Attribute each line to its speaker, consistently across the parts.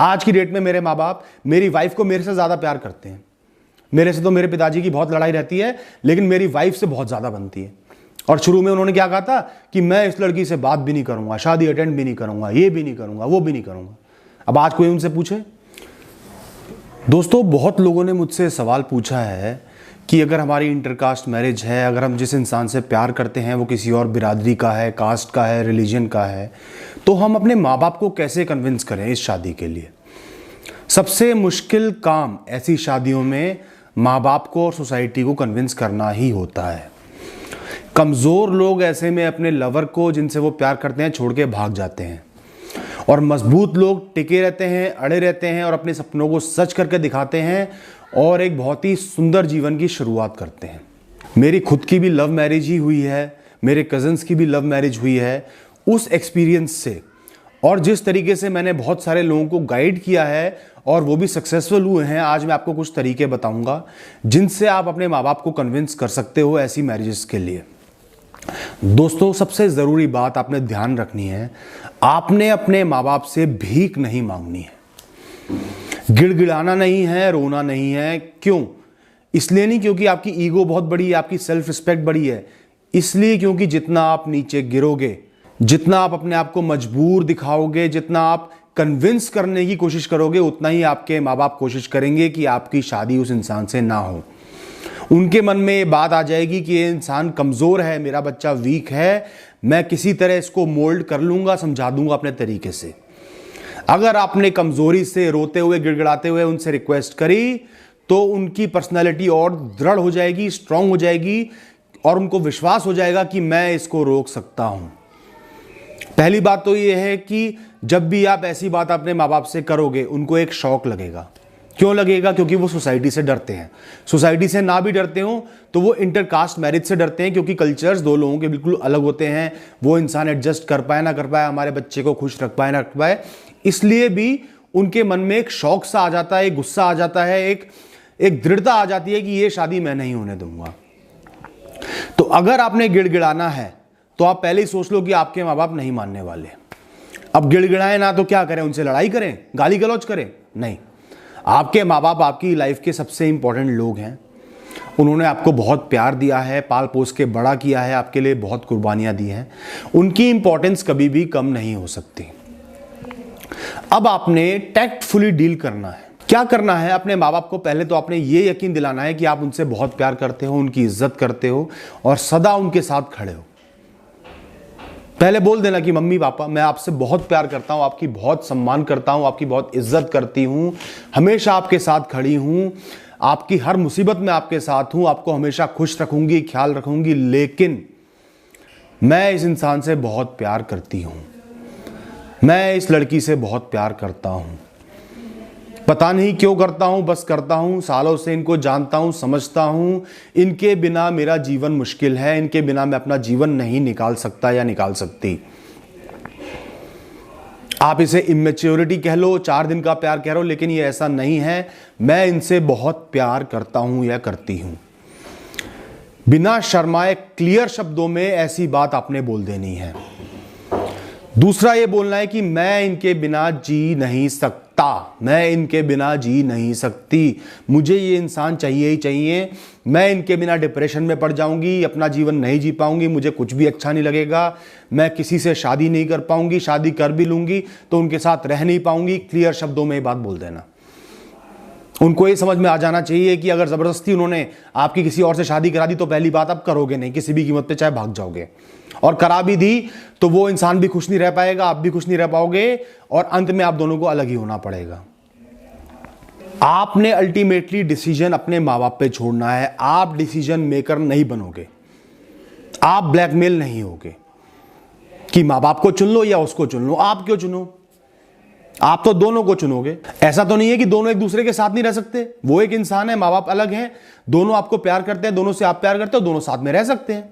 Speaker 1: आज की डेट में मेरे माँ बाप मेरी वाइफ को मेरे से ज़्यादा प्यार करते हैं। मेरे से तो मेरे पिताजी की बहुत लड़ाई रहती है, लेकिन मेरी वाइफ से बहुत ज़्यादा बनती है। और शुरू में उन्होंने क्या कहा था कि मैं इस लड़की से बात भी नहीं करूँगा, शादी अटेंड भी नहीं करूँगा, ये भी नहीं करूँगा, वो भी नहीं करूँगा। अब आज कोई उनसे पूछे? दोस्तों, बहुत लोगों ने मुझसे सवाल पूछा है कि अगर हमारी इंटरकास्ट मैरिज है, अगर हम जिस इंसान से प्यार करते हैं वो किसी और बिरादरी का है, कास्ट का है, रिलीजन का है, तो हम अपने माँ बाप को कैसे कन्विंस करें इस शादी के लिए। सबसे मुश्किल काम ऐसी शादियों में माँ बाप को और सोसाइटी को कन्विंस करना ही होता है। कमज़ोर लोग ऐसे में अपने लवर को, जिनसे वो प्यार करते हैं, छोड़ के भाग जाते हैं, और मजबूत लोग टिके रहते हैं, अड़े रहते हैं और अपने सपनों को सच करके दिखाते हैं और एक बहुत ही सुंदर जीवन की शुरुआत करते हैं। मेरी खुद की भी लव मैरिज ही हुई है, मेरे कज़न्स की भी लव मैरिज हुई है। उस एक्सपीरियंस से और जिस तरीके से मैंने बहुत सारे लोगों को गाइड किया है और वो भी सक्सेसफुल हुए हैं, आज मैं आपको कुछ तरीके बताऊंगा जिनसे आप अपने माँ बाप को कन्विंस कर सकते हो ऐसी मैरिजेस के लिए। दोस्तों, सबसे ज़रूरी बात आपने ध्यान रखनी है, आपने अपने माँ बाप से भीख नहीं मांगनी है, गिड़गिड़ाना नहीं है, रोना नहीं है। क्यों? इसलिए नहीं क्योंकि आपकी ईगो बहुत बड़ी है, आपकी सेल्फ रिस्पेक्ट बड़ी है, इसलिए क्योंकि जितना आप नीचे गिरोगे, जितना आप अपने आप को मजबूर दिखाओगे, जितना आप कन्विंस करने की कोशिश करोगे, उतना ही आपके माँ बाप कोशिश करेंगे कि आपकी शादी उस इंसान से ना हो। उनके मन में ये बात आ जाएगी कि ये इंसान कमज़ोर है, मेरा बच्चा वीक है, मैं किसी तरह इसको मोल्ड कर लूँगा, समझा दूँगा अपने तरीके से। अगर आपने कमज़ोरी से, रोते हुए, गिड़गिड़ाते हुए उनसे रिक्वेस्ट करी, तो उनकी पर्सनैलिटी और दृढ़ हो जाएगी, स्ट्रांग हो जाएगी, और उनको विश्वास हो जाएगा कि मैं इसको रोक सकता हूँ। पहली बात तो ये है कि जब भी आप ऐसी बात अपने माँ बाप से करोगे, उनको एक शौक लगेगा। क्यों लगेगा? क्योंकि वो सोसाइटी से डरते हैं। सोसाइटी से ना भी डरते हो तो वो इंटरकास्ट मैरिज से डरते हैं, क्योंकि कल्चर्स दो लोगों के बिल्कुल अलग होते हैं। वो इंसान एडजस्ट कर पाए ना कर पाए, हमारे बच्चे को खुश रख पाए ना रख पाए, इसलिए भी उनके मन में एक शौक सा आ जाता है, एक गुस्सा आ जाता है, एक दृढ़ता आ जाती है कि ये शादी मैं नहीं होने दूंगा। तो अगर आपने गिड़गिड़ाना है तो आप पहले ही सोच लो कि आपके माँ बाप नहीं मानने वाले। अब गिड़गिड़ाएं ना तो क्या करें? उनसे लड़ाई करें, गाली गलौज करें? नहीं। आपके माँ बाप आपकी लाइफ के सबसे इंपॉर्टेंट लोग हैं। उन्होंने आपको बहुत प्यार दिया है, पाल पोस के बड़ा किया है, आपके लिए बहुत कुर्बानियां दी हैं। उनकी इंपॉर्टेंस कभी भी कम नहीं हो सकती। अब आपने टैक्टफुली डील करना है। क्या करना है? अपने माँ बाप को पहले तो आपने ये यकीन दिलाना है कि आप उनसे बहुत प्यार करते हो, उनकी इज्जत करते हो और सदा उनके साथ खड़े हो। पहले बोल देना कि मम्मी पापा, मैं आपसे बहुत प्यार करता हूं, आपकी बहुत सम्मान करता हूं, आपकी बहुत इज्जत करती हूं, हमेशा आपके साथ खड़ी हूं, आपकी हर मुसीबत में आपके साथ हूं, आपको हमेशा खुश रखूंगी, ख्याल रखूंगी, लेकिन मैं इस इंसान से बहुत प्यार करती हूं, मैं इस लड़की से बहुत प्यार करता हूं। पता नहीं क्यों करता हूं, बस करता हूं। सालों से इनको जानता हूं, समझता हूं। इनके बिना मेरा जीवन मुश्किल है, इनके बिना मैं अपना जीवन नहीं निकाल सकता या निकाल सकती। आप इसे इमेच्योरिटी कह लो, 4 दिन का प्यार कह लो, लेकिन ये ऐसा नहीं है। मैं इनसे बहुत प्यार करता हूं या करती हूं। बिना शर्माए क्लियर शब्दों में ऐसी बात आपने बोल देनी है। दूसरा ये बोलना है कि मैं इनके बिना जी नहीं सकता, मैं इनके बिना जी नहीं सकती, मुझे ये इंसान चाहिए ही चाहिए। मैं इनके बिना डिप्रेशन में पड़ जाऊंगी, अपना जीवन नहीं जी पाऊंगी, मुझे कुछ भी अच्छा नहीं लगेगा, मैं किसी से शादी नहीं कर पाऊंगी, शादी कर भी लूंगी तो उनके साथ रह नहीं पाऊंगी। क्लियर शब्दों में ये बात बोल देना। उनको ये समझ में आ जाना चाहिए कि अगर ज़बरदस्ती उन्होंने आपकी किसी और से शादी करा दी तो पहली बात आप करोगे नहीं, किसी भी कीमत पे चाहे भाग जाओगे, और करा भी दी तो वो इंसान भी खुश नहीं रह पाएगा, आप भी खुश नहीं रह पाओगे, और अंत में आप दोनों को अलग ही होना पड़ेगा। आपने अल्टीमेटली डिसीजन अपने माँ बाप पे छोड़ना है। आप डिसीजन मेकर नहीं बनोगे, आप ब्लैकमेल नहीं होगे कि माँ बाप को चुन लो या उसको चुन लो। आप क्यों चुनो? आप तो दोनों को चुनोगे। ऐसा तो नहीं है कि दोनों एक दूसरे के साथ नहीं रह सकते। वो एक इंसान है, माँ बाप अलग हैं, दोनों आपको प्यार करते हैं, दोनों से आप प्यार करते हो, दोनों साथ में रह सकते हैं।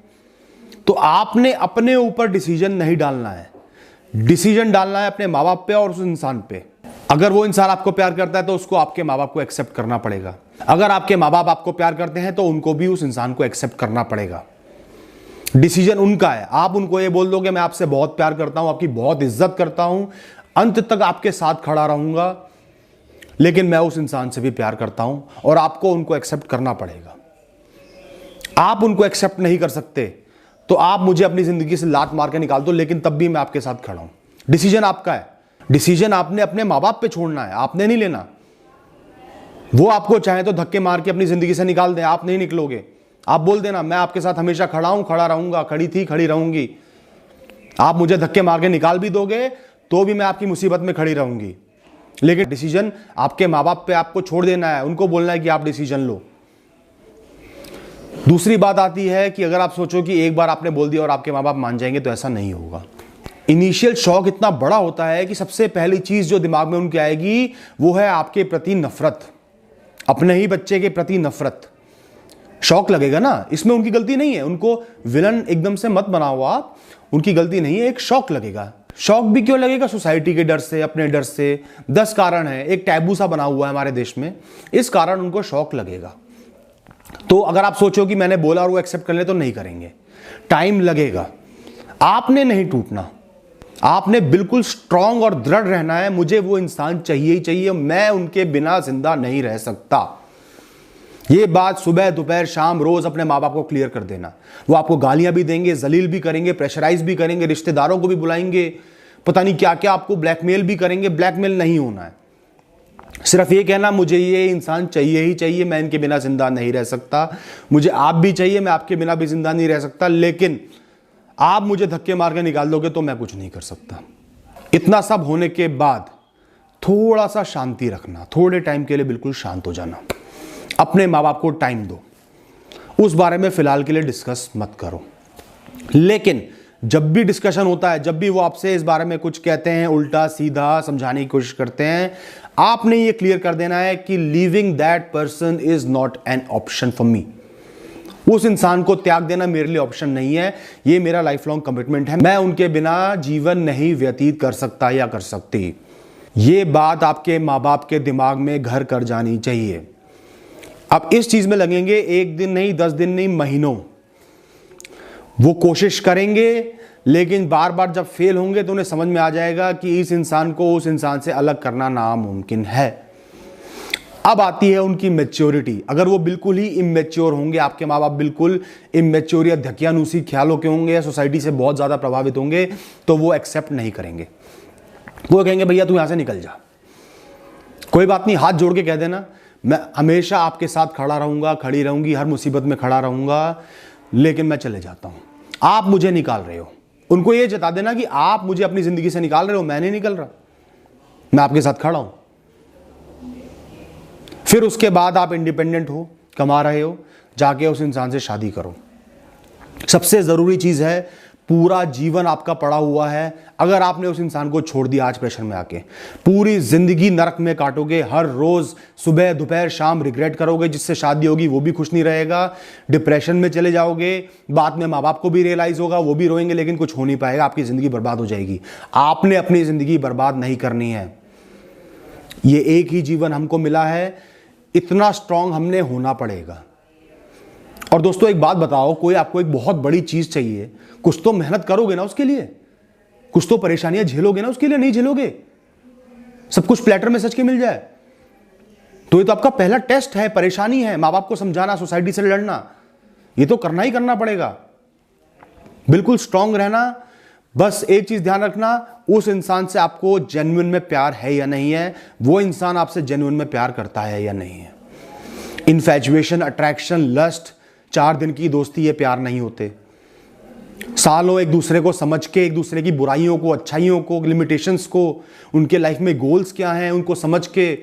Speaker 1: तो आपने अपने ऊपर डिसीजन नहीं डालना है, डिसीजन डालना है अपने माँ बाप पे और उस इंसान पे। अगर वो इंसान आपको प्यार करता है तो उसको आपके माँ बाप को एक्सेप्ट करना पड़ेगा। अगर आपके माँ बाप आपको प्यार करते हैं तो उनको भी उस इंसान को एक्सेप्ट करना पड़ेगा। डिसीजन उनका है। आप उनको ये बोल दोगे मैं आपसे बहुत प्यार करता हूं, आपकी बहुत इज्जत करता हूं, अंत तक आपके साथ खड़ा रहूंगा, लेकिन मैं उस इंसान से भी प्यार करता हूं और आपको उनको एक्सेप्ट करना पड़ेगा। आप उनको एक्सेप्ट नहीं कर सकते तो आप मुझे अपनी जिंदगी से लात मार के निकाल दो, लेकिन तब भी मैं आपके साथ खड़ा हूं। डिसीजन आपका है, डिसीजन आपने अपने माँ बाप पे छोड़ना है, आपने नहीं लेना। वो आपको चाहे तो धक्के मार के अपनी जिंदगी से निकाल दें, आप नहीं निकलोगे। आप बोल देना मैं आपके साथ हमेशा खड़ा हूं, खड़ा रहूंगा, खड़ी थी खड़ी रहूंगी। आप मुझे धक्के मार के निकाल भी दोगे तो भी मैं आपकी मुसीबत में खड़ी रहूंगी। लेकिन डिसीजन आपके माँ बाप पे आपको छोड़ देना है, उनको बोलना है कि आप डिसीजन लो। दूसरी बात आती है कि अगर आप सोचो कि एक बार आपने बोल दिया और आपके माँ बाप मान जाएंगे, तो ऐसा नहीं होगा। इनिशियल शॉक इतना बड़ा होता है कि सबसे पहली चीज जो दिमाग में उनकी आएगी वो है आपके प्रति नफरत, अपने ही बच्चे के प्रति नफरत। शॉक लगेगा ना, इसमें उनकी गलती नहीं है, उनको विलन एकदम से मत बनाओ आप, उनकी गलती नहीं है, एक शॉक लगेगा। शॉक भी क्यों लगेगा? सोसाइटी के डर से, अपने डर से। 10 कारण है, एक टैबू सा बना हुआ है हमारे देश में, इस कारण उनको शॉक लगेगा। तो अगर आप सोचो कि मैंने बोला और वो एक्सेप्ट कर ले, तो नहीं करेंगे, टाइम लगेगा। आपने नहीं टूटना, आपने बिल्कुल स्ट्रांग और दृढ़ रहना है। मुझे वो इंसान चाहिए ही चाहिए, मैं उनके बिना जिंदा नहीं रह सकता। ये बात सुबह दोपहर शाम रोज अपने माँ बाप को क्लियर कर देना। वो आपको गालियां भी देंगे, जलील भी करेंगे, प्रेशराइज भी करेंगे, रिश्तेदारों को भी बुलाएंगे, पता नहीं क्या क्या आपको ब्लैकमेल भी करेंगे। ब्लैकमेल नहीं होना है, सिर्फ ये कहना मुझे ये इंसान चाहिए ही चाहिए, मैं इनके बिना जिंदा नहीं रह सकता, मुझे आप भी चाहिए, मैं आपके बिना भी जिंदा नहीं रह सकता, लेकिन आप मुझे धक्के मार के निकाल दोगे तो मैं कुछ नहीं कर सकता। इतना सब होने के बाद थोड़ा सा शांति रखना, थोड़े टाइम के लिए बिल्कुल शांत हो जाना, अपने माँ बाप को टाइम दो, उस बारे में फिलहाल के लिए डिस्कस मत करो। लेकिन जब भी डिस्कशन होता है, जब भी वो आपसे इस बारे में कुछ कहते हैं, उल्टा सीधा समझाने की कोशिश करते हैं, आपने ये क्लियर कर देना है कि leaving that person is not an option for me. उस इंसान को त्याग देना मेरे लिए ऑप्शन नहीं है, ये मेरा लाइफ लॉन्ग कमिटमेंट है, मैं उनके बिना जीवन नहीं व्यतीत कर सकता या कर सकती। ये बात आपके माँ बाप के दिमाग में घर कर जानी चाहिए। अब इस चीज में लगेंगे 1 दिन नहीं, 10 दिन नहीं, महीनों। वो कोशिश करेंगे, लेकिन बार बार जब फेल होंगे तो उन्हें समझ में आ जाएगा कि इस इंसान को उस इंसान से अलग करना नामुमकिन है। अब आती है उनकी मैच्योरिटी। अगर वो बिल्कुल ही इमेच्योर होंगे, आपके माँ बाप बिल्कुल इमेच्योर या धकियानुसी ख्यालों के होंगे या सोसाइटी से बहुत ज्यादा प्रभावित होंगे, तो वो एक्सेप्ट नहीं करेंगे। वो कहेंगे भैया तू यहां से निकल जा, कोई बात नहीं, हाथ जोड़ के कह देना मैं हमेशा आपके साथ खड़ा रहूंगा, खड़ी रहूंगी, हर मुसीबत में खड़ा रहूंगा, लेकिन मैं चले जाता हूं, आप मुझे निकाल रहे हो। उनको ये जता देना कि आप मुझे अपनी जिंदगी से निकाल रहे हो, मैं नहीं निकल रहा, मैं आपके साथ खड़ा हूं। फिर उसके बाद आप इंडिपेंडेंट हो, कमा रहे हो, जाके उस इंसान से शादी करो। सबसे जरूरी चीज है, पूरा जीवन आपका पड़ा हुआ है, अगर आपने उस इंसान को छोड़ दिया आज प्रेशर में आके, पूरी जिंदगी नरक में काटोगे, हर रोज सुबह दोपहर शाम रिग्रेट करोगे, जिससे शादी होगी वो भी खुश नहीं रहेगा, डिप्रेशन में चले जाओगे, बाद में माँ बाप को भी रियलाइज होगा, वो भी रोएंगे, लेकिन कुछ हो नहीं पाएगा, आपकी जिंदगी बर्बाद हो जाएगी। आपने अपनी जिंदगी बर्बाद नहीं करनी है, ये एक ही जीवन हमको मिला है, इतना स्ट्रांग हमने होना पड़ेगा। और दोस्तों एक बात बताओ, कोई आपको एक बहुत बड़ी चीज चाहिए, कुछ तो मेहनत करोगे ना उसके लिए, कुछ तो परेशानियां झेलोगे ना उसके लिए, नहीं झेलोगे सब कुछ प्लेटर में सच के मिल जाए? तो ये तो आपका पहला टेस्ट है, परेशानी है, माँ बाप को समझाना, सोसाइटी से लड़ना, ये तो करना ही करना पड़ेगा। बिल्कुल स्ट्रांग रहना। बस एक चीज ध्यान रखना, उस इंसान से आपको जेन्युइन में प्यार है या नहीं है, वो इंसान आपसे जेन्युइन में प्यार करता है या नहीं है। इन्फैचुएशन, अट्रैक्शन, लस्ट, 4 दिन की दोस्ती, ये प्यार नहीं होते। सालों एक दूसरे को समझ के, एक दूसरे की बुराइयों को, अच्छाइयों को, लिमिटेशंस को, उनके लाइफ में गोल्स क्या हैं, उनको समझ के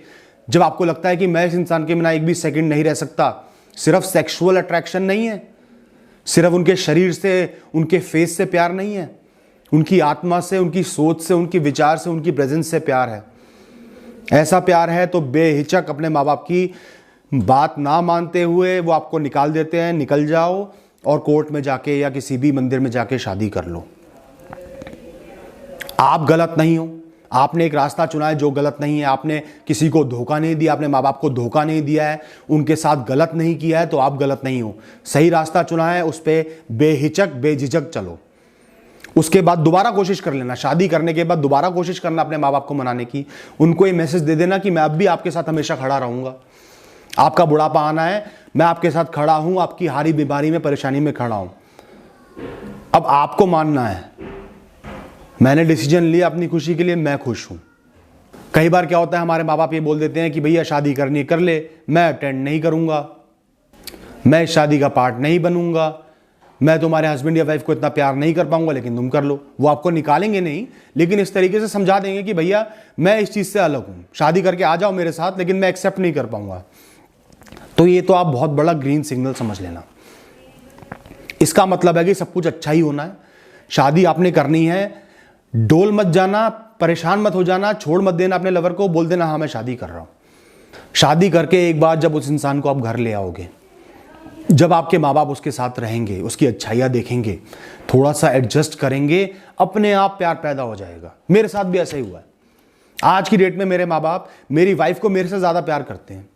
Speaker 1: जब आपको लगता है कि मैं इस इंसान के बिना एक भी सेकंड नहीं रह सकता, सिर्फ सेक्सुअल अट्रैक्शन नहीं है, सिर्फ उनके शरीर से, उनके फेस से प्यार नहीं है, उनकी आत्मा से, उनकी सोच से, उनकी विचार से, उनकी प्रेजेंस से प्यार है। ऐसा प्यार है तो बेहिचक अपने माँ बाप की बात ना मानते हुए वो आपको निकाल देते हैं, निकल जाओ और कोर्ट में जाके या किसी भी मंदिर में जाके शादी कर लो। आप गलत नहीं हो, आपने एक रास्ता चुना है जो गलत नहीं है, आपने किसी को धोखा नहीं दिया, अपने माँ बाप को धोखा नहीं दिया है, उनके साथ गलत नहीं किया है, तो आप गलत नहीं हो। सही रास्ता चुना है, उस पर बेहिचक बेझिझक चलो। उसके बाद दोबारा कोशिश कर लेना, शादी करने के बाद दोबारा कोशिश करना अपने माँ बाप को मनाने की। उनको ये मैसेज दे देना कि मैं अब भी आपके साथ हमेशा खड़ा रहूंगा, आपका बुढ़ापा आना है, मैं आपके साथ खड़ा हूं, आपकी हारी बीमारी में परेशानी में खड़ा हूं। अब आपको मानना है, मैंने डिसीजन लिया अपनी खुशी के लिए, मैं खुश हूं। कई बार क्या होता है, हमारे माँ बाप ये बोल देते हैं कि भैया शादी करनी कर ले, मैं अटेंड नहीं करूंगा, मैं इस शादी का पार्ट नहीं बनूंगा, मैं तुम्हारे हस्बैंड या वाइफ को इतना प्यार नहीं कर पाऊंगा, लेकिन तुम कर लो। वो आपको निकालेंगे नहीं, लेकिन इस तरीके से समझा देंगे कि भैया मैं इस चीज से अलग हूं, शादी करके आ जाओ मेरे साथ, लेकिन मैं एक्सेप्ट नहीं कर पाऊंगा। तो ये तो आप बहुत बड़ा ग्रीन सिग्नल समझ लेना। इसका मतलब है कि सब कुछ अच्छा ही होना है, शादी आपने करनी है, डोल मत जाना, परेशान मत हो जाना, छोड़ मत देना अपने लवर को, बोल देना हाँ मैं शादी कर रहा हूं। शादी करके एक बार जब उस इंसान को आप घर ले आओगे, जब आपके माँ बाप उसके साथ रहेंगे, उसकी अच्छाइयाँ देखेंगे, थोड़ा सा एडजस्ट करेंगे, अपने आप प्यार पैदा हो जाएगा। मेरे साथ भी ऐसा ही हुआ है। आज की डेट में मेरे माँ बाप मेरी वाइफ को मेरे से ज़्यादा प्यार करते हैं।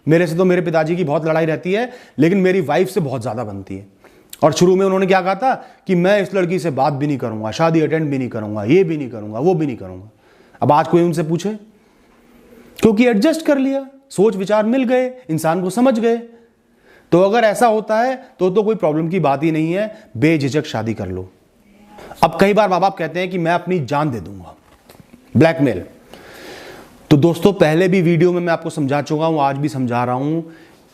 Speaker 1: मेरे से तो मेरे पिताजी की बहुत लड़ाई रहती है, लेकिन मेरी वाइफ से बहुत ज़्यादा बनती है। और शुरू में उन्होंने क्या कहा था कि मैं इस लड़की से बात भी नहीं करूँगा, शादी अटेंड भी नहीं करूँगा, ये भी नहीं करूँगा, वो भी नहीं करूँगा। अब आज कोई उनसे पूछे, क्योंकि एडजस्ट कर लिया, सोच विचार मिल गए, इंसान को समझ गए। तो अगर ऐसा होता है तो कोई प्रॉब्लम की बात ही नहीं है, बेझिझक शादी कर लो। अब कई बार माँ बाप कहते हैं कि मैं अपनी जान दे दूंगा, ब्लैकमेल। तो दोस्तों पहले भी वीडियो में मैं आपको समझा चुका हूं, आज भी समझा रहा हूं,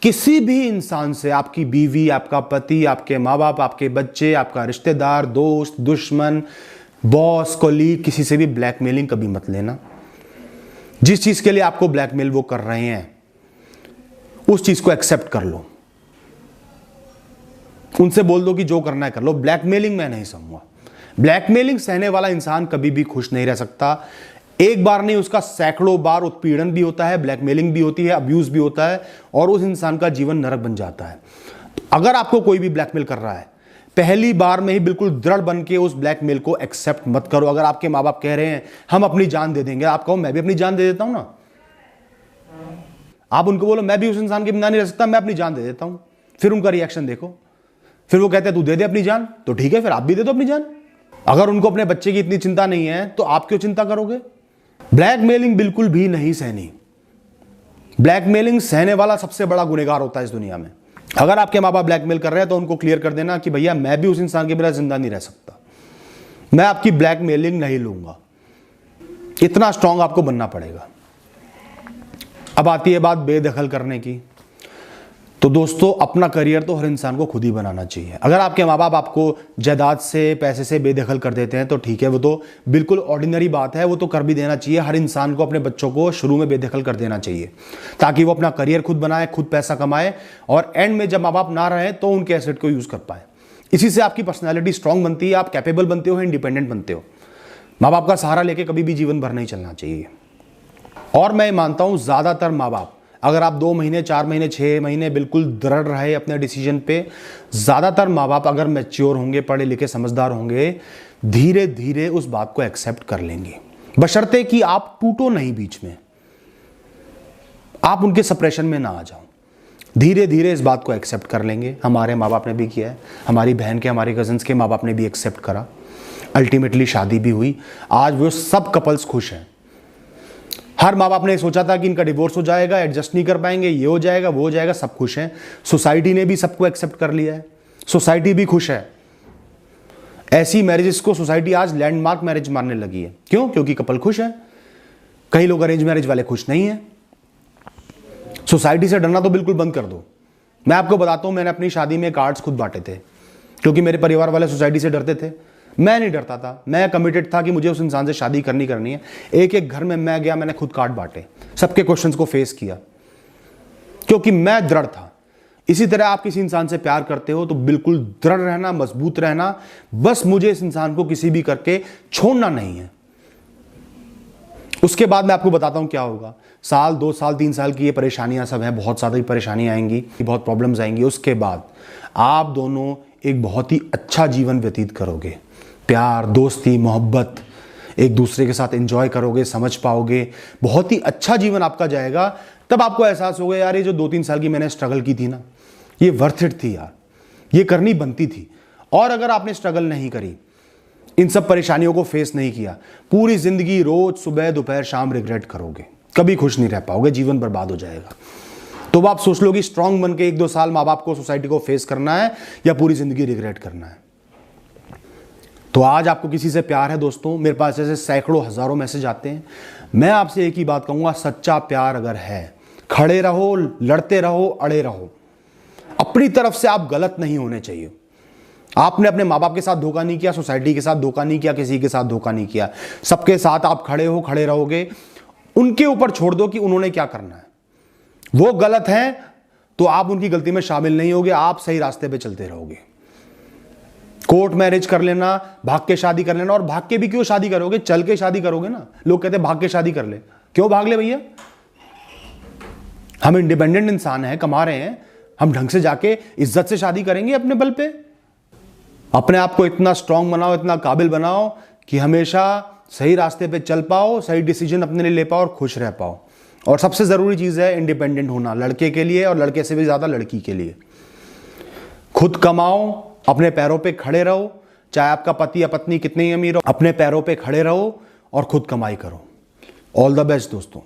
Speaker 1: किसी भी इंसान से, आपकी बीवी, आपका पति, आपके माँ बाप, आपके बच्चे, आपका रिश्तेदार, दोस्त, दुश्मन, बॉस, कोलीग, किसी से भी ब्लैकमेलिंग कभी मत लेना। जिस चीज के लिए आपको ब्लैकमेल वो कर रहे हैं, उस चीज को एक्सेप्ट कर लो, उनसे बोल दो कि जो करना है कर लो। ब्लैकमेलिंग मैं नहीं सहूंगा। ब्लैकमेलिंग सहने वाला इंसान कभी भी खुश नहीं रह सकता। एक बार नहीं, उसका सैकड़ों बार उत्पीड़न भी होता है, ब्लैकमेलिंग भी होती है, अब्यूज भी होता है, और उस इंसान का जीवन नरक बन जाता है। तो अगर आपको कोई भी ब्लैकमेल कर रहा है, पहली बार में ही बिल्कुल दृढ़ बन के उस ब्लैकमेल को एक्सेप्ट मत करो। अगर आपके माँ बाप कह रहे हैं हम अपनी जान दे देंगे, आप कहो मैं भी अपनी जान दे देता हूं ना। आप उनको बोलो मैं भी उस इंसान के बिना नहीं रह सकता, मैं अपनी जान दे देता हूं। फिर उनका रिएक्शन देखो, फिर वो कहते हैं तू दे दे अपनी जान, तो ठीक है फिर आप भी दे दो अपनी जान। अगर उनको अपने बच्चे की इतनी चिंता नहीं है तो आप क्यों चिंता करोगे। ब्लैकमेलिंग बिल्कुल भी नहीं सहनी। ब्लैकमेलिंग सहने वाला सबसे बड़ा गुनहगार होता है इस दुनिया में। अगर आपके माँ बाप ब्लैकमेल कर रहे हैं तो उनको क्लियर कर देना कि भैया मैं भी उस इंसान के बिना जिंदा नहीं रह सकता, मैं आपकी ब्लैकमेलिंग नहीं लूंगा। इतना स्ट्रांग आपको बनना पड़ेगा। अब आती है बात बेदखल करने की। तो दोस्तों अपना करियर तो हर इंसान को खुद ही बनाना चाहिए। अगर आपके माँ बाप आपको जायदाद से, पैसे से बेदखल कर देते हैं तो ठीक है, वो तो बिल्कुल ऑर्डिनरी बात है, वो तो कर भी देना चाहिए। हर इंसान को अपने बच्चों को शुरू में बेदखल कर देना चाहिए, ताकि वो अपना करियर खुद बनाए, खुद पैसा कमाए, और एंड में जब माँ बाप ना रहे तो उनके एसेट को यूज कर पाए। इसी से आपकी पर्सनैलिटी स्ट्रांग बनती है, आप कैपेबल बनते हो, इंडिपेंडेंट बनते हो। माँ बाप का सहारा लेके कभी भी जीवन भर नहीं चलना चाहिए। और मैं मानता हूं ज्यादातर माँ बाप, अगर आप 2 महीने, 4 महीने, 6 महीने बिल्कुल दृढ़ रहे अपने डिसीजन पे, ज्यादातर माँ बाप अगर मैच्योर होंगे, पढ़े लिखे समझदार होंगे, धीरे धीरे उस बात को एक्सेप्ट कर लेंगे, बशर्ते कि आप टूटो नहीं बीच में, आप उनके सप्रेशन में ना आ जाओ। धीरे धीरे इस बात को एक्सेप्ट कर लेंगे। हमारे माँ बाप ने भी किया है, हमारी बहन के, हमारे कजन्स के माँ बाप ने भी एक्सेप्ट करा, अल्टीमेटली शादी भी हुई। आज वो सब कपल्स खुश हैं। हर माँ बाप ने सोचा था कि इनका डिवोर्स हो जाएगा, एडजस्ट नहीं कर पाएंगे, ये हो जाएगा, वो हो जाएगा, सब खुश हैं। सोसाइटी ने भी सबको एक्सेप्ट कर लिया है, सोसाइटी भी खुश है। ऐसी मैरिजेस को सोसाइटी आज लैंडमार्क मैरिज मानने लगी है। क्यों? क्योंकि कपल खुश है। कई लोग अरेंज मैरिज वाले खुश नहीं है। सोसाइटी से डरना तो बिल्कुल बंद कर दो। मैं आपको बताता हूं, मैंने अपनी शादी में कार्ड्स खुद बांटे थे, क्योंकि मेरे परिवार वाले सोसाइटी से डरते थे। मैं नहीं डरता था, मैं कमिटेड था कि मुझे उस इंसान से शादी करनी है। एक एक घर में मैं गया, मैंने खुद कार्ड बांटे, सबके क्वेश्चंस को फेस किया, क्योंकि मैं दृढ़ था। इसी तरह आप किसी इंसान से प्यार करते हो तो बिल्कुल दृढ़ रहना, मजबूत रहना। बस मुझे इस इंसान को किसी भी करके छोड़ना नहीं है। उसके बाद मैं आपको बताता हूं क्या होगा। साल, 2 साल, 3 साल की ये परेशानियां सब हैं, बहुत ज़्यादा परेशानियां आएंगी, बहुत प्रॉब्लम्स आएंगी। उसके बाद आप दोनों एक बहुत ही अच्छा जीवन व्यतीत करोगे। प्यार, दोस्ती, मोहब्बत, एक दूसरे के साथ एंजॉय करोगे, समझ पाओगे, बहुत ही अच्छा जीवन आपका जाएगा। तब आपको एहसास होगा यार ये जो 2-3 साल की मैंने स्ट्रगल की थी ना, ये वर्थ इट थी यार, ये करनी बनती थी। और अगर आपने स्ट्रगल नहीं करी, इन सब परेशानियों को फेस नहीं किया, पूरी जिंदगी रोज सुबह दोपहर शाम रिग्रेट करोगे, कभी खुश नहीं रह पाओगे, जीवन बर्बाद हो जाएगा। तो आप सोच लो कि स्ट्रांग बन के 1-2 साल माँ बाप को, सोसाइटी को फेस करना है या पूरी जिंदगी रिग्रेट करना है। तो आज आपको किसी से प्यार है दोस्तों, मेरे पास ऐसे सैकड़ों हजारों मैसेज आते हैं। मैं आपसे एक ही बात कहूंगा, सच्चा प्यार अगर है, खड़े रहो, लड़ते रहो, अड़े रहो। अपनी तरफ से आप गलत नहीं होने चाहिए। आपने अपने माँ बाप के साथ धोखा नहीं किया, सोसाइटी के साथ धोखा नहीं किया, किसी के साथ धोखा नहीं किया, सबके साथ आप खड़े हो, खड़े रहोगे। उनके ऊपर छोड़ दो कि उन्होंने क्या करना है। वो गलत है तो आप उनकी गलती में शामिल नहीं होगे, आप सही रास्ते पे चलते रहोगे। कोर्ट मैरिज कर लेना, भाग के शादी कर लेना, और भाग के भी क्यों शादी करोगे, चल के शादी करोगे ना। लोग कहते हैं भाग के शादी कर ले, क्यों भाग ले भैया? हम इंडिपेंडेंट इंसान हैं, कमा रहे हैं, हम ढंग से जाके इज्जत से शादी करेंगे अपने बल पे। अपने आप को इतना स्ट्रांग बनाओ, इतना काबिल बनाओ कि हमेशा सही रास्ते पे चल पाओ, सही डिसीजन अपने लिए ले पाओ और खुश रह पाओ। और सबसे जरूरी चीज है इंडिपेंडेंट होना, लड़के के लिए और लड़के से भी ज्यादा लड़की के लिए। खुद कमाओ, अपने पैरों पे खड़े रहो, चाहे आपका पति या पत्नी कितने ही अमीर हो, अपने पैरों पे खड़े रहो और खुद कमाई करो। ऑल द बेस्ट दोस्तों।